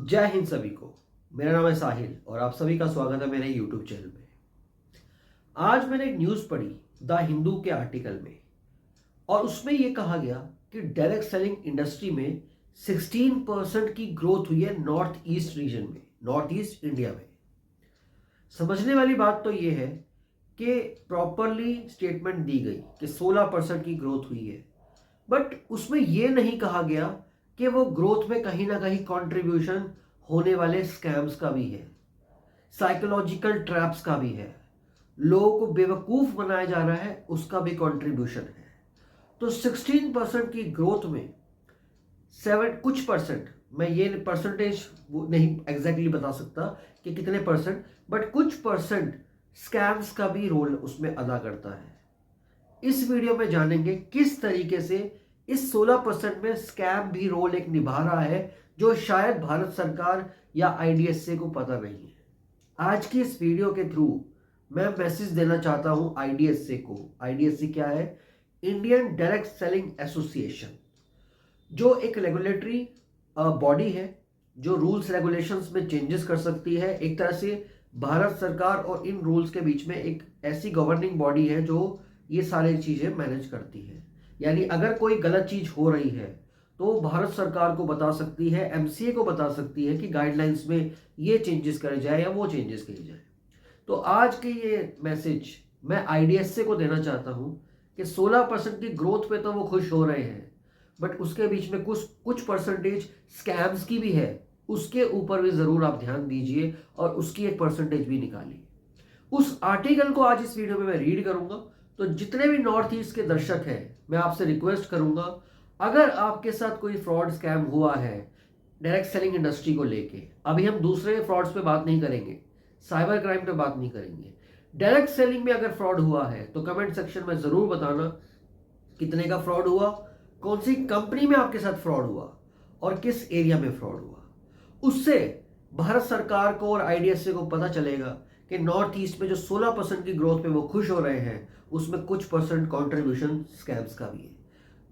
जय हिंद सभी को। मेरा नाम है साहिल और आप सभी का स्वागत है मेरे यूट्यूब चैनल में। आज मैंने एक न्यूज़ पढ़ी द हिंदू के आर्टिकल में, और उसमें यह कहा गया कि डायरेक्ट सेलिंग इंडस्ट्री में 16% की ग्रोथ हुई है नॉर्थ ईस्ट रीजन में, नॉर्थ ईस्ट इंडिया में। समझने वाली बात तो यह है कि प्रॉपरली स्टेटमेंट दी गई कि 16% की ग्रोथ हुई है, बट उसमें यह नहीं कहा गया कि वो ग्रोथ में कहीं ना कहीं कंट्रीब्यूशन होने वाले स्कैम्स का भी है, साइकोलॉजिकल ट्रैप्स का भी है, लोगों को बेवकूफ बनाया जा रहा है उसका भी कंट्रीब्यूशन है। तो 16% की ग्रोथ में 7 कुछ परसेंट, मैं ये परसेंटेज नहीं एग्जैक्टली बता सकता कि कितने परसेंट, बट कुछ परसेंट स्कैम्स का भी रोल उसमें अदा करता है। इस वीडियो में जानेंगे किस तरीके से इस 16% में स्कैम भी रोल एक निभा रहा है, जो शायद भारत सरकार या आईडीएसए को पता नहीं है। आज की इस वीडियो के थ्रू मैं मैसेज देना चाहता हूं आईडीएसए को। आईडीएसए क्या है? इंडियन डायरेक्ट सेलिंग एसोसिएशन, जो एक रेगुलेटरी बॉडी है जो रूल्स रेगुलेशंस में चेंजेस कर सकती है। एक तरह से भारत सरकार और इन रूल्स के बीच में एक ऐसी गवर्निंग बॉडी है जो ये सारी चीज़ें मैनेज करती है। यानी अगर कोई गलत चीज़ हो रही है तो भारत सरकार को बता सकती है, एमसीए को बता सकती है कि गाइडलाइंस में ये चेंजेस करे जाए या वो चेंजेस किए जाए। तो आज के ये मैसेज मैं आईडीएसए को देना चाहता हूँ कि 16% की ग्रोथ पे तो वो खुश हो रहे हैं, बट उसके बीच में कुछ कुछ परसेंटेज स्कैम्स की भी है, उसके ऊपर भी ज़रूर आप ध्यान दीजिए और उसकी एक परसेंटेज भी निकालिए। उस आर्टिकल को आज इस वीडियो में मैं रीड करूंगा। तो जितने भी नॉर्थ ईस्ट के दर्शक हैं, मैं आपसे रिक्वेस्ट करूंगा, अगर आपके साथ कोई फ्रॉड स्कैम हुआ है डायरेक्ट सेलिंग इंडस्ट्री को लेके, अभी हम दूसरे फ्रॉड्स पे बात नहीं करेंगे, साइबर क्राइम पे बात नहीं करेंगे, डायरेक्ट सेलिंग में अगर फ्रॉड हुआ है तो कमेंट सेक्शन में ज़रूर बताना कितने का फ्रॉड हुआ, कौन सी कंपनी में आपके साथ फ्रॉड हुआ और किस एरिया में फ्रॉड हुआ। उससे भारत सरकार को और आईडीएसए को पता चलेगा कि नॉर्थ ईस्ट में जो 16% की ग्रोथ पे वो खुश हो रहे हैं, उसमें कुछ परसेंट कंट्रीब्यूशन स्कैम्स का भी है।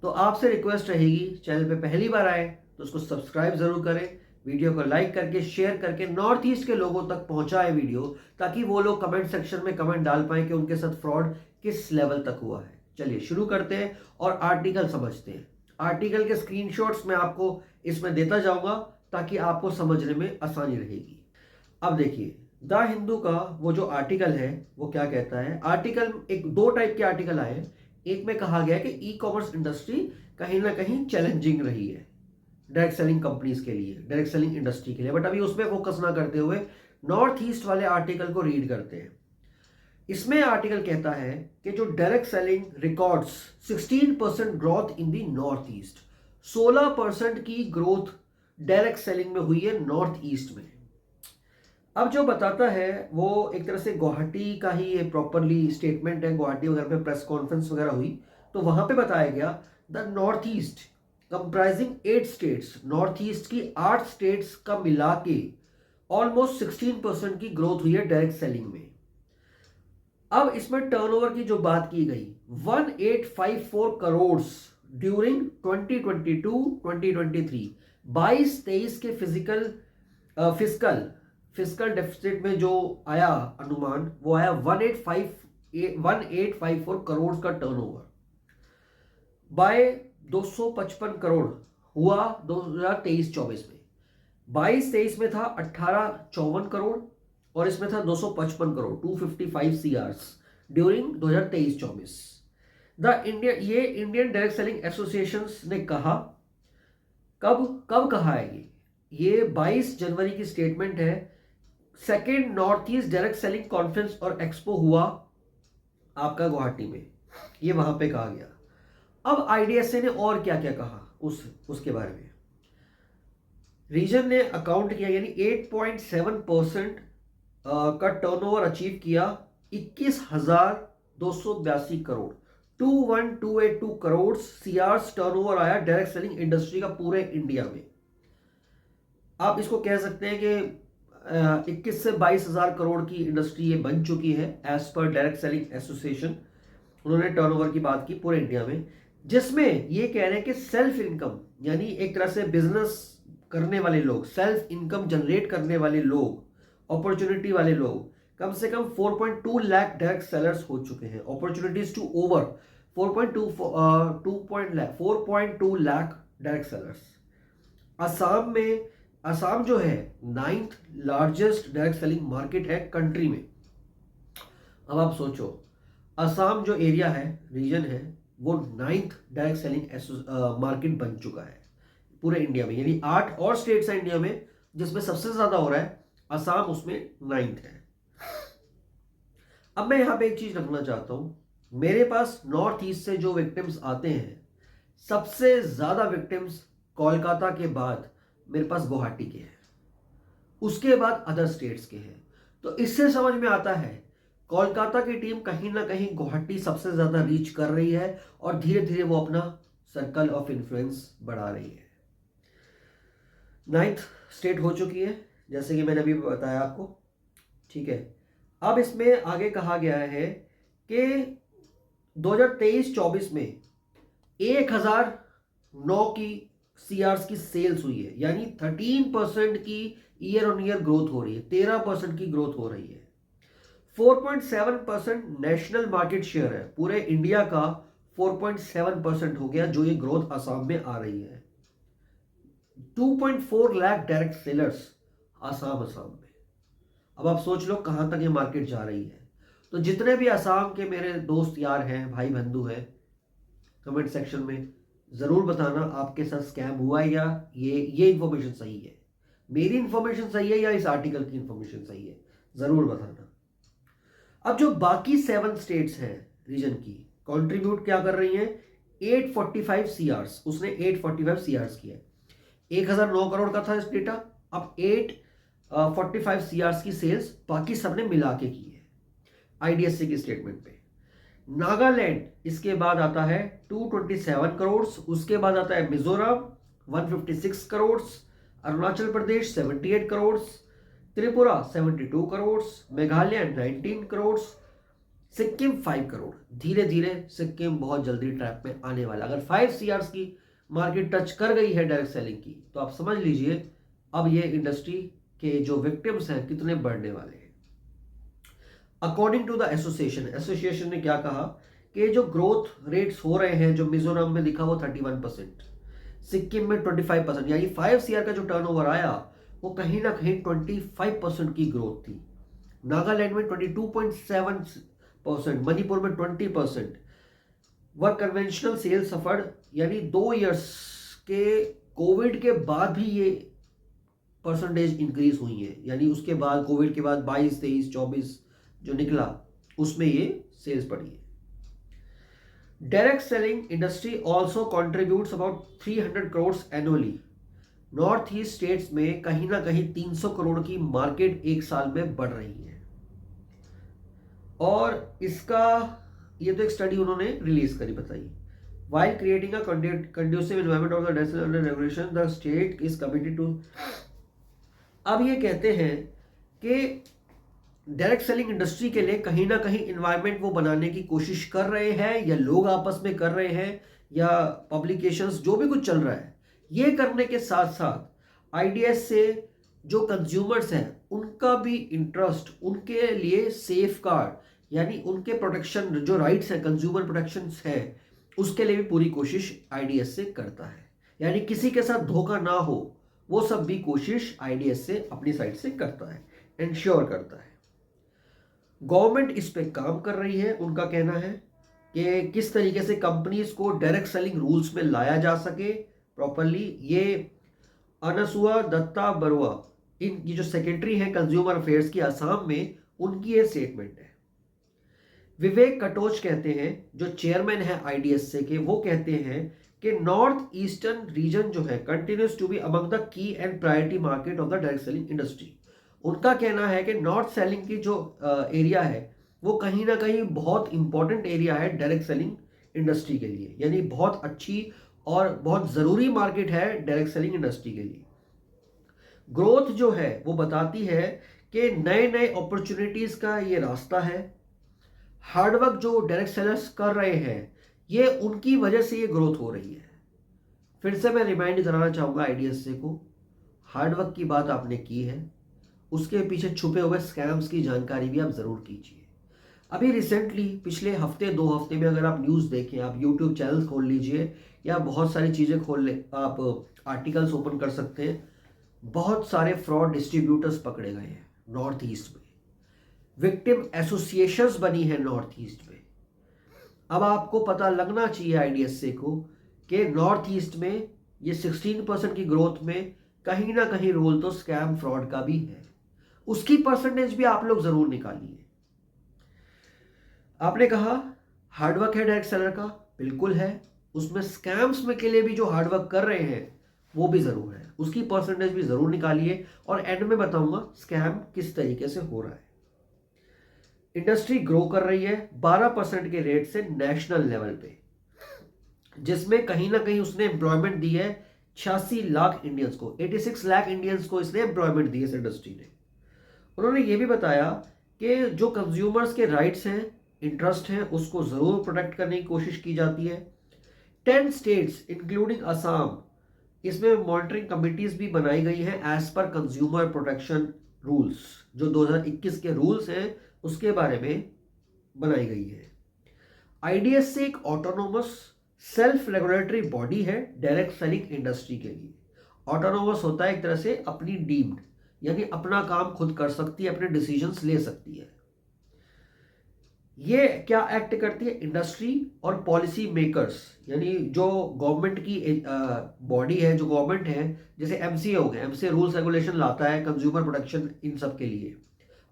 तो आपसे रिक्वेस्ट रहेगी, चैनल पे पहली बार आए तो उसको सब्सक्राइब जरूर करें, वीडियो को लाइक करके शेयर करके नॉर्थ ईस्ट के लोगों तक पहुंचाए वीडियो, ताकि वो लोग कमेंट सेक्शन में कमेंट डाल पाए कि उनके साथ फ्रॉड किस लेवल तक हुआ है। चलिए शुरू करते हैं और आर्टिकल समझते हैं। आर्टिकल के स्क्रीनशॉट्स मैं आपको इसमें देता जाऊंगा ताकि आपको समझने में आसानी रहेगी। अब देखिए, द हिंदू का वो जो आर्टिकल है वो क्या कहता है। आर्टिकल एक दो टाइप के आर्टिकल आए। एक में कहा गया कि ई कॉमर्स इंडस्ट्री कहीं ना कहीं चैलेंजिंग रही है डायरेक्ट सेलिंग कंपनीज के लिए, डायरेक्ट सेलिंग इंडस्ट्री के लिए, बट अभी उसमें फोकस ना करते हुए नॉर्थ ईस्ट वाले आर्टिकल को रीड करते हैं। इसमें आर्टिकल कहता है कि जो direct selling records 16% growth in the north east, 16% की ग्रोथ डायरेक्ट सेलिंग में हुई है नॉर्थ ईस्ट में। अब जो बताता है वो एक तरह से गुवाहाटी का ही ये प्रॉपरली स्टेटमेंट है। गुवाहाटी वगैरह पे प्रेस कॉन्फ्रेंस वगैरह हुई तो वहां पे बताया गया the north east comprising 8 states, north east की 8 स्टेट्स का मिला के ऑलमोस्ट 16% की ग्रोथ हुई है डायरेक्ट सेलिंग में। अब इसमें टर्नओवर की जो बात की गई, 1854 करोड़ ड्यूरिंग 2022-2023, 22-23 के फिजिकल डेफिसिट में जो आया अनुमान, वो आया 1854 करोड़ का टर्नओवर बाय 255 करोड़ हुआ 2023-24 में। 22-23 में था 1854 करोड़ और इसमें था 255 करोड़, 255 सीआर्स ड्यूरिंग 2023-24। ये इंडियन डायरेक्ट सेलिंग एसोसिएशन ने कहा, कब कहा है ये 22 जनवरी की स्टेटमेंट है। Second north east direct selling conference और एक्सपो हुआ आपका गुवाहाटी में, ये वहां पे कहा गया। अब आईडीएसए ने और क्या क्या कहा उसके बारे में। रीजन ने अकाउंट किया, यानी 8.7% का टर्नओवर अचीव किया, 21,282 करोड़, 21,282 करोड़ सीआर्स टर्नओवर आया डायरेक्ट सेलिंग इंडस्ट्री का पूरे इंडिया में। आप इसको कह सकते हैं कि 21 से 22,000 करोड़ की इंडस्ट्री ये बन चुकी है as per direct selling association. उन्होंने टर्नओवर की बात की पूरे इंडिया में, जिसमें ये कह रहे हैं कि सेल्फ इनकम, यानी एक तरह से बिजनेस करने वाले लोग, सेल्फ इनकम जनरेट करने वाले लोग, अपॉर्चुनिटी वाले लोग कम से कम 4.2 लाख डायरेक्ट सेलर्स हो चुके हैं। Opportunities to over 4.2 lakh direct sellers. Assam जो है 9th largest direct selling market है कंट्री में। अब आप सोचो, असम जो एरिया है, रीजन है, वो 9th डायरेक्ट सेलिंग मार्केट बन चुका है पूरे इंडिया में। यानी 8 और स्टेट्स हैं इंडिया में जिसमें सबसे ज्यादा हो रहा है, असम उसमें 9th है। अब मैं यहां पे एक चीज रखना चाहता हूं, मेरे पास नॉर्थ ईस्ट से जो विक्टिम्स आते हैं, सबसे ज्यादा विक्टिम्स कोलकाता के बाद मेरे पास गुवाहाटी के हैं, उसके बाद अदर स्टेट्स के हैं। तो इससे समझ में आता है कोलकाता की टीम कहीं ना कहीं गुवाहाटी सबसे ज्यादा रीच कर रही है और धीरे धीरे वो अपना सर्कल ऑफ इन्फ्लुएंस बढ़ा रही है। 9th स्टेट हो चुकी है जैसे कि मैंने अभी बताया आपको, ठीक है। अब इसमें आगे कहा गया है कि 2023-24 में 1009 की सीआर्स की सेल्स हुई है, यानी 13% की ईयर ऑन ईयर ग्रोथ हो रही है, 13% की ग्रोथ हो रही है। 4.7% नेशनल मार्केट शेयर है, पूरे इंडिया का 4.7% हो गया जो ये ग्रोथ असम में आ रही है। 2.4 लाख डायरेक्ट सेलर्स असम में। अब आप सोच लो कहां तक ये मार्केट जा रही है। तो जितने भी असम के मेरे दोस्त यार हैं, भाई बंधु हैं, कमेंट सेक्शन में जरूर बताना आपके साथ स्कैम हुआ है या ये इंफॉर्मेशन सही है, मेरी इंफॉर्मेशन सही है या इस आर्टिकल की इंफॉर्मेशन सही है, जरूर बताना। अब जो बाकी 7 स्टेट्स हैं रीजन की, कंट्रीब्यूट क्या कर रही हैं, 845 सीआर्स, उसने 845 सीआर्स किया। 1009 करोड़ का था इस डेटा, अब 845 सीआर्स की सेल्स बाकी सबने मिला के की है आईडीएससी की स्टेटमेंट पे। नागालैंड इसके बाद आता है 227 करोड़, उसके बाद आता है मिजोरम 156 करोड़, अरुणाचल प्रदेश 78 करोड़, त्रिपुरा 72 करोड़, मेघालय 19 करोड़, सिक्किम 5 करोड़। धीरे धीरे सिक्किम बहुत जल्दी ट्रैक में आने वाला। अगर 5 सीआर्स की मार्केट टच कर गई है डायरेक्ट सेलिंग की, तो आप समझ लीजिए अब ये इंडस्ट्री के जो विक्टिम्स हैं कितने बढ़ने वाले हैं। अकॉर्डिंग टू द एसोसिएशन ने क्या कहा कि जो ग्रोथ रेट्स हो रहे हैं, जो मिजोरम में लिखा वो 31%, सिक्किम में 25%, यानी 5 सीआर का जो टर्नओवर आया वो कहीं ना कहीं 25% की ग्रोथ थी। नागालैंड में 22.7%, मणिपुर में 20%। वह कन्वेंशनल सेल सफर्ड, यानी 2 इयर्स के कोविड के बाद भी ये परसेंटेज इंक्रीज हुई है, यानी उसके बाद कोविड के बाद 22, 23, 24 जो निकला उसमें ये सेल्स बढ़ी है। Direct selling industry also contributes about 300 crore annually. North east states में कहीं ना कहीं 300 करोड़ की मार्केट एक साल में बढ़ रही है। और इसका ये तो एक स्टडी उन्होंने रिलीज करी, बताइए। While creating a conducive environment of the national regulation, the state is committed to। अब ये कहते हैं कि डायरेक्ट सेलिंग इंडस्ट्री के लिए कहीं ना कहीं इन्वायरमेंट वो बनाने की कोशिश कर रहे हैं, या लोग आपस में कर रहे हैं, या पब्लिकेशंस, जो भी कुछ चल रहा है। ये करने के साथ साथ आईडीएस से जो कंज्यूमर्स हैं उनका भी इंटरेस्ट, उनके लिए सेफ गार्ड, यानी उनके प्रोटेक्शन, जो राइट्स है, कंज्यूमर प्रोटेक्शन है, उसके लिए भी पूरी कोशिश आईडीएस से करता है। यानी किसी के साथ धोखा ना हो, वो सब भी कोशिश आईडीएस से अपनी साइड से करता है, इंश्योर करता है। गवर्नमेंट इस पे काम कर रही है। उनका कहना है कि किस तरीके से कंपनीज को डायरेक्ट सेलिंग रूल्स में लाया जा सके प्रॉपरली। ये अनसुआ दत्ता बरुआ, इनकी जो सेक्रेटरी है कंज्यूमर अफेयर्स की असम में, उनकी ये स्टेटमेंट है। विवेक कटोच कहते हैं, जो चेयरमैन है आईडीएसए के, वो कहते हैं कि नॉर्थ ईस्टर्न रीजन जो है continues to be among the key and priority market of the direct selling industry. उनका कहना है कि नॉर्थ सेलिंग की जो एरिया है वो कहीं ना कहीं बहुत इंपॉर्टेंट एरिया है डायरेक्ट सेलिंग इंडस्ट्री के लिए, यानी बहुत अच्छी और बहुत जरूरी मार्केट है डायरेक्ट सेलिंग इंडस्ट्री के लिए। ग्रोथ जो है वो बताती है कि नए नए अपॉर्चुनिटीज का ये रास्ता है। हार्डवर्क जो डायरेक्ट सेलर्स कर रहे हैं, ये उनकी वजह से ये ग्रोथ हो रही है। फिर से मैं रिमाइंड कराना चाहूंगा आईडीएसए को, हार्डवर्क की बात आपने की है, उसके पीछे छुपे हुए स्कैम्स की जानकारी भी आप ज़रूर कीजिए। अभी रिसेंटली पिछले हफ्ते 2 हफ्ते में अगर आप न्यूज़ देखें, आप यूट्यूब चैनल खोल लीजिए या बहुत सारी चीज़ें खोल ले, आप आर्टिकल्स ओपन कर सकते हैं, बहुत सारे फ्रॉड डिस्ट्रीब्यूटर्स पकड़े गए हैं नॉर्थ ईस्ट में। विक्टिम एसोसिएशंस बनी है नॉर्थ ईस्ट में। अब आपको पता लगना चाहिए आईडीएसए को कि नॉर्थ ईस्ट में ये 16% की ग्रोथ में कहीं ना कहीं रोल तो स्कैम फ्रॉड का भी है। उसकी परसेंटेज भी आप लोग जरूर निकालिए। आपने कहा हार्डवर्क है डायरेक्ट सेलर का, बिल्कुल है। उसमें स्कैम्स में के लिए भी जो हार्डवर्क कर रहे हैं वो भी जरूर है, उसकी परसेंटेज भी जरूर निकालिए और एंड में बताऊंगा स्कैम किस तरीके से हो रहा है। इंडस्ट्री ग्रो कर रही है 12% के रेट से नेशनल लेवल पे, जिसमें कहीं ना कहीं उसने एम्प्लॉयमेंट दी है 86 लाख इंडियंस को, 86 लाख इंडियंस को इसने एम्प्लॉयमेंट दी है इस इंडस्ट्री ने। उन्होंने ये भी बताया कि जो कंज्यूमर्स के राइट्स हैं, इंटरेस्ट हैं, उसको जरूर प्रोटेक्ट करने की कोशिश की जाती है। 10 स्टेट्स इंक्लूडिंग असम, इसमें मॉनिटरिंग कमिटीज भी बनाई गई हैं as per consumer protection rules, जो 2021 के रूल्स हैं उसके बारे में बनाई गई है। आईडीएस से एक ऑटोनोमस सेल्फ रेगुलेटरी बॉडी है डायरेक्ट सेलिंग इंडस्ट्री के लिए। ऑटोनोमस होता है एक तरह से अपनी डीम्ड, यानी अपना काम खुद कर सकती है, अपने डिसीजंस ले सकती है। ये क्या एक्ट करती है? इंडस्ट्री और पॉलिसी मेकर्स, यानी जो गवर्नमेंट की बॉडी है, जो गवर्नमेंट है, जैसे एमसीए हो गया, एमसीए रूल्स रेगुलेशन लाता है कंज्यूमर प्रोटेक्शन इन सब के लिए,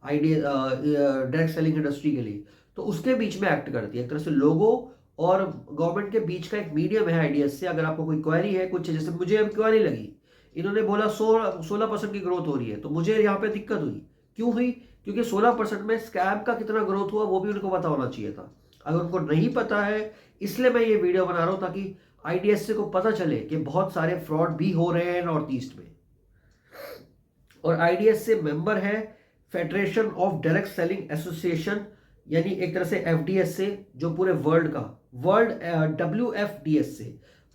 डायरेक्ट सेलिंग इंडस्ट्री के लिए, तो उसके बीच में एक्ट करती है। एक तरह से लोगों और गवर्नमेंट के बीच का एक मीडियम है आईडीएस से। अगर आपको कोई क्वेरी है, कुछ जैसे मुझे अब क्वेरी लगी, इन्होंने बोला 16% की ग्रोथ हो रही है, तो मुझे यहाँ पे दिक्कत हुई। क्यों हुई? क्योंकि 16% में स्कैम का कितना ग्रोथ हुआ वो भी उनको पता होना चाहिए था। अगर उनको नहीं पता है, इसलिए मैं ये वीडियो बना रहा हूँ ताकि आईडीएसए को पता चले कि बहुत सारे फ्रॉड भी हो रहे हैं नॉर्थ ईस्ट में। और आईडीएसए मेंबर है federation of direct selling association, यानी एक तरह से एफडीएसए, जो पूरे वर्ल्ड का WFDSA,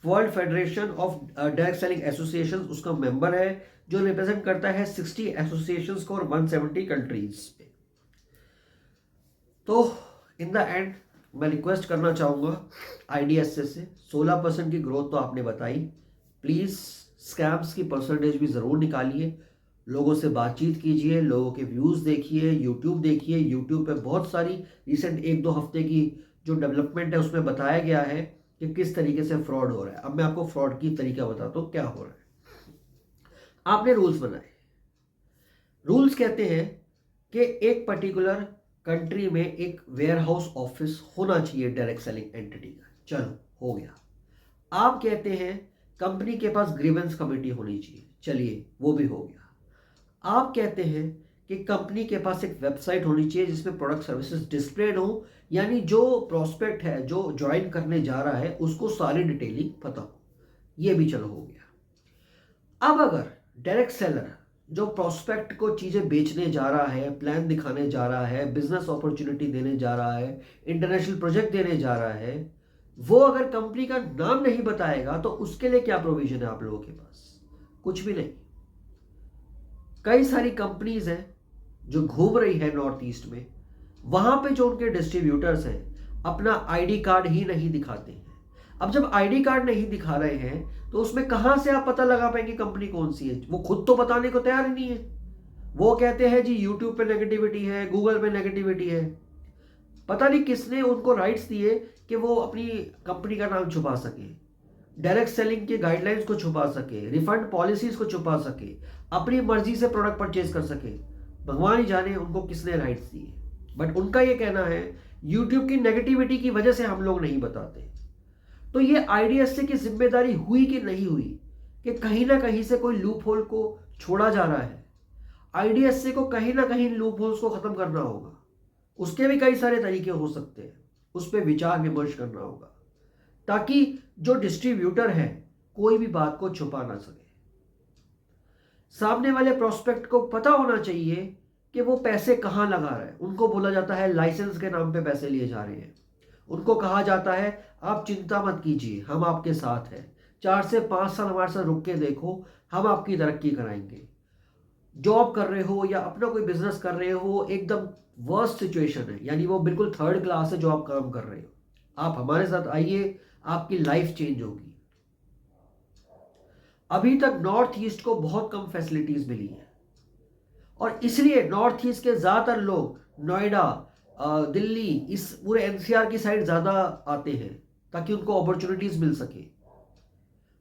world federation of direct selling association, उसका मेंबर है, जो रिप्रेजेंट करता है 60 एसोसिएशंस को और 170 कंट्रीज पे। तो इन द एंड मैं रिक्वेस्ट करना चाहूंगा आईडीएसए से, 16% की ग्रोथ तो आपने बताई, प्लीज स्कैम्स की परसेंटेज भी जरूर निकालिए, लोगों से बातचीत कीजिए, लोगों के व्यूज देखिए, यूट्यूब देखिए। यूट्यूब पे बहुत सारी रिसेंट 1-2 हफ्ते की जो डेवलपमेंट है उसमें बताया गया है कि किस तरीके से फ्रॉड हो रहा है। अब मैं आपको फ्रॉड की तरीका बताता हूं क्या हो रहा है। आपने रूल्स बनाए, रूल्स कहते हैं कि एक पर्टिकुलर कंट्री में एक वेयर हाउस ऑफिस होना चाहिए डायरेक्ट सेलिंग एंटिटी का, चलो हो गया। आप कहते हैं कंपनी के पास ग्रीवेंस कमेटी होनी चाहिए, चलिए वो भी हो गया। आप कहते हैं कि कंपनी के पास एक वेबसाइट होनी चाहिए जिसमें प्रोडक्ट सर्विसेज डिस्प्लेड हो, यानी जो प्रोस्पेक्ट है, जो ज्वाइन करने जा रहा है, उसको सारी डिटेलिंग पता हो, ये भी चलो हो गया। अब अगर डायरेक्ट सेलर जो प्रोस्पेक्ट को चीजें बेचने जा रहा है, प्लान दिखाने जा रहा है, बिजनेस अपॉर्चुनिटी देने जा रहा है, इंटरनेशनल प्रोजेक्ट देने जा रहा है, वो अगर कंपनी का नाम नहीं बताएगा तो उसके लिए क्या प्रोविजन है आप लोगों के पास? कुछ भी नहीं। कई सारी कंपनीज हैं जो घूम रही है नॉर्थ ईस्ट में, वहां पे जो उनके डिस्ट्रीब्यूटर्स हैं अपना आईडी कार्ड ही नहीं दिखाते हैं। अब जब आईडी कार्ड नहीं दिखा रहे हैं तो उसमें कहां से आप पता लगा पाएंगे कंपनी कौन सी है? वो खुद तो बताने को तैयार ही नहीं है। वो कहते हैं जी यूट्यूब पे नेगेटिविटी है, गूगल पे नेगेटिविटी है। पता नहीं किसने उनको राइट्स दिए कि वो अपनी कंपनी का नाम छुपा सके, डायरेक्ट सेलिंग के गाइडलाइंस को छुपा सके, रिफंड पॉलिसीज को छुपा सके, अपनी मर्जी से प्रोडक्ट परचेज कर सके। भगवान ही जाने उनको किसने राइट्स दिए। बट उनका ये कहना है यूट्यूब की नेगेटिविटी की वजह से हम लोग नहीं बताते। तो ये आईडीएसए की जिम्मेदारी हुई कि नहीं हुई कि कहीं ना कहीं से कोई लूप होल को छोड़ा जा रहा है। आईडीएसए को कहीं ना कहीं लूप होल्स को खत्म करना होगा। उसके भी कई सारे तरीके हो सकते हैं, उस पर विचार विमर्श करना होगा ताकि जो डिस्ट्रीब्यूटर है कोई भी बात को छुपा ना सके। सामने वाले प्रोस्पेक्ट को पता होना चाहिए कि वो पैसे कहां लगा रहा है। उनको बोला जाता है लाइसेंस के नाम पे पैसे लिए जा रहे हैं। उनको कहा जाता है आप चिंता मत कीजिए, हम आपके साथ हैं, 4 से 5 साल हमारे साथ रुक के देखो, हम आपकी तरक्की कराएंगे। जॉब कर रहे हो या अपना कोई बिजनेस कर रहे हो, एकदम वर्स्ट सिचुएशन है, यानी वो बिल्कुल थर्ड क्लास है जो आप काम कर रहे हो, आप हमारे साथ आइए, आपकी लाइफ चेंज होगी। अभी तक नॉर्थ ईस्ट को बहुत कम फैसिलिटीज मिली है और इसलिए नॉर्थ ईस्ट के ज्यादातर लोग नोएडा, दिल्ली, इस पूरे एनसीआर की साइड ज्यादा आते हैं ताकि उनको अपॉर्चुनिटीज मिल सके।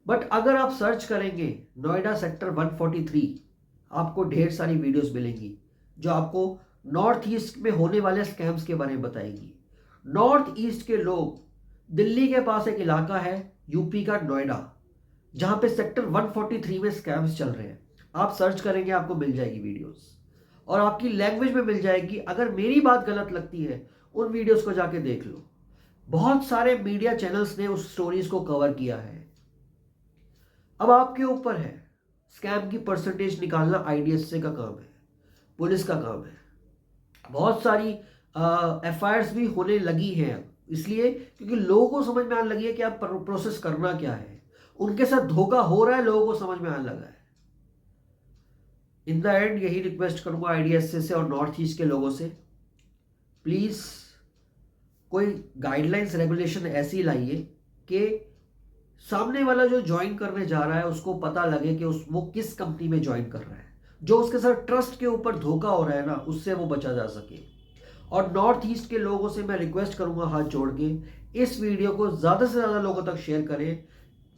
बट अगर आप सर्च करेंगे नोएडा सेक्टर 143, आपको ढेर सारी वीडियोस मिलेंगी जो आपको नॉर्थ ईस्ट में होने वाले स्कैम्स के बारे में बताएगी। नॉर्थ ईस्ट के लोग, दिल्ली के पास एक इलाका है यूपी का नोएडा, जहां पे सेक्टर 143 में स्कैम्स चल रहे हैं। आप सर्च करेंगे आपको मिल जाएगी वीडियोस और आपकी लैंग्वेज में मिल जाएगी। अगर मेरी बात गलत लगती है उन वीडियोस को जाके देख लो। बहुत सारे मीडिया चैनल्स ने उस स्टोरीज को कवर किया है। अब आपके ऊपर है, स्कैम की परसेंटेज निकालना आईडीएसए का काम है, पुलिस का काम है। बहुत सारी एफआईआर्स भी होने लगी हैं, इसलिए क्योंकि लोगों को समझ में आने लगी है कि आप प्रोसेस करना क्या है। उनके साथ धोखा हो रहा है, लोगों को समझ में आने लगा है। इन द एंड यही रिक्वेस्ट करूंगा आईडीएसए से और नॉर्थ ईस्ट के लोगों से, प्लीज कोई गाइडलाइंस रेगुलेशन ऐसी लाइए कि सामने वाला जो ज्वाइन करने जा रहा है उसको पता लगे कि वो किस कंपनी में ज्वाइन कर रहा है। जो उसके साथ ट्रस्ट के ऊपर धोखा हो रहा है ना, उससे वो बचा जा सके। और नॉर्थ ईस्ट के लोगों से मैं रिक्वेस्ट करूंगा हाथ जोड़ के, इस वीडियो को ज्यादा से ज्यादा लोगों तक शेयर करें।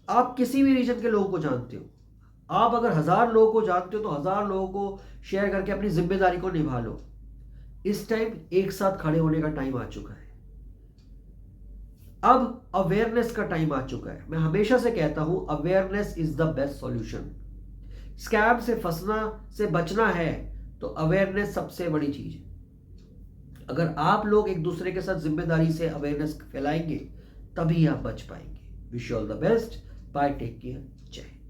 आप किसी भी रीजन के लोगों को जानते हो, आप अगर 1000 लोगों को जानते हो तो 1000 लोगों को शेयर करके अपनी जिम्मेदारी को निभा लो। इस टाइम एक साथ खड़े होने का टाइम आ चुका है। अब अवेयरनेस का टाइम आ चुका है। मैं हमेशा से कहता हूं awareness is the best solution. Scam से फंसना से बचना है तो अवेयरनेस सबसे बड़ी चीज है। अगर आप लोग एक दूसरे के साथ जिम्मेदारी से अवेयरनेस फैलाएंगे तभी आप बच पाएंगे। Wish you all the best. Bye, take care, जय हिंद।